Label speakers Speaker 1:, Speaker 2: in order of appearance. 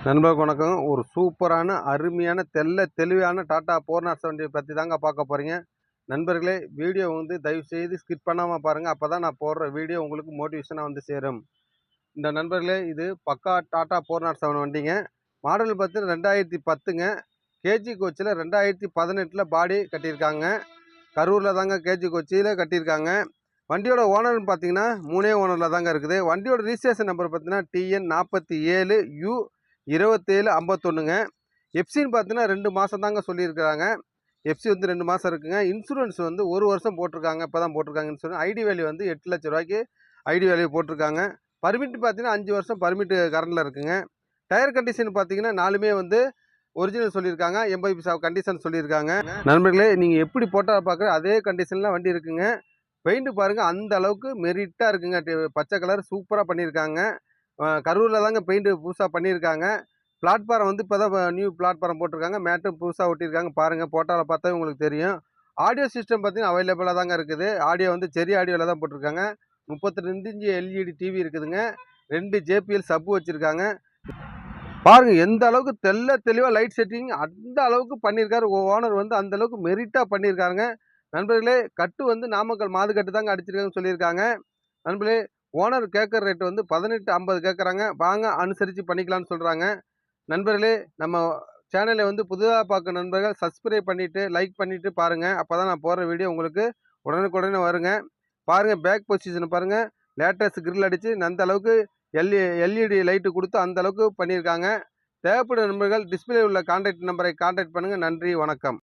Speaker 1: நண்பர்களுக்கு வணக்கம். ஒரு சூப்பரான அருமையான தெளிவான டாடா 4 வண்டியை பற்றி தாங்க பார்க்க போகிறீங்க. நண்பர்களே, வீடியோ வந்து தயவுசெய்து ஸ்கிப் பண்ணாமல் பாருங்கள். அப்போ தான் நான் போடுற வீடியோ உங்களுக்கு மோட்டிவேஷனாக வந்து சேரும். இந்த நண்பர்களே, இது பக்கா டாடா 407 வண்டிங்க. மாடல் பார்த்தீங்கன்னா 2010ங்க. கேஜி கோச்சில் 2018 பாடி கட்டியிருக்காங்க. கரூரில் தாங்க கேஜி கோச்சியில் கட்டியிருக்காங்க. வண்டியோட ஓனர்னு பார்த்தீங்கன்னா 3 ஓனரில் தாங்க இருக்குது. வண்டியோட ரிஜிஸ்ட்ரேஷன் நம்பர் பார்த்தீங்கன்னா TN 47U 2751ங்க. எஃப்சின்னு பார்த்தீங்கன்னா 2 மாதம் தாங்க சொல்லியிருக்கிறாங்க. எஃப்சி வந்து 2 மாதம் இருக்குங்க. இன்சூரன்ஸ் வந்து 1 வருஷம் போட்டிருக்காங்க. இப்போ தான் போட்டிருக்காங்க இன்சூரன்ஸ். ஐடி வேல்யூ வந்து 8 லட்ச ரூபாய்க்கு ஐடி வேல்யூ போட்டிருக்காங்க. பர்மிட் பார்த்தீங்கன்னா 5 வருஷம் பர்மிட் கரண்டில் இருக்குங்க. டயர் கண்டிஷன் பார்த்தீங்கன்னா 4மே வந்து ஒரிஜினல் சொல்லியிருக்காங்க. 80% கண்டிஷன் சொல்லியிருக்காங்க. நண்பர்களே, நீங்கள் எப்படி போட்டால் பார்க்குற அதே கண்டிஷனில் வண்டி இருக்குங்க. பெயிண்ட் பாருங்கள், அந்த அளவுக்கு மெரிட்டாக இருக்குங்க. பச்சை கலர் சூப்பராக பண்ணியிருக்காங்க. கரூரில் தாங்க பெயிண்ட் புதுசாக பண்ணியிருக்காங்க. பிளாட்ஃபாரம் வந்து இப்போ தான் நியூ பிளாட்ஃபாரம் போட்டிருக்காங்க. மேட்டும் புதுசாக ஒட்டியிருக்காங்க. பாருங்கள், போட்டாவில் பார்த்தா உங்களுக்கு தெரியும். ஆடியோ சிஸ்டம் பார்த்தீங்கன்னா அவைலபிளாக தாங்க இருக்குது. ஆடியோ வந்து செரி ஆடியோவில் தான் போட்டிருக்காங்க. 32 இன்ச்சு எல்இடி டிவி இருக்குதுங்க. 2 ஜேபிஎல் சப்பு வச்சுருக்காங்க. பாருங்கள், எந்த அளவுக்கு தெளிவாக லைட் செட்டிங் அந்த அளவுக்கு பண்ணியிருக்காரு. ஓனர் வந்து அந்த அளவுக்கு மெரிட்டாக பண்ணியிருக்காருங்க. நண்பர்களே, கட்டு வந்து நாமக்கல் மாது கட்டு தாங்க அடிச்சிருக்காங்கன்னு சொல்லியிருக்காங்க. நண்பர்களே, ஓனர் கேட்குற ரேட்டு வந்து 18,50 கேட்குறாங்க. வாங்க, அனுசரித்து பண்ணிக்கலாம்னு சொல்கிறாங்க. நண்பர்களே, நம்ம சேனலை வந்து புதுதாக பார்க்க நண்பர்கள் சப்ஸ்கிரைப் பண்ணிவிட்டு லைக் பண்ணிவிட்டு பாருங்கள். அப்போ தான் நான் போடுற வீடியோ உங்களுக்கு உடனுக்குடனே வருங்க. பாருங்கள், பேக் பொசிஷனை பாருங்கள். லேட்டஸ்ட் கிரில் அடித்து அந்த அளவுக்கு எல்இடி லைட்டு கொடுத்து அந்த அளவுக்கு பண்ணியிருக்காங்க. தேவைப்படும் நண்பர்கள் டிஸ்பிளே உள்ள கான்டாக்ட் நம்பரை கான்டாக்ட் பண்ணுங்கள். நன்றி, வணக்கம்.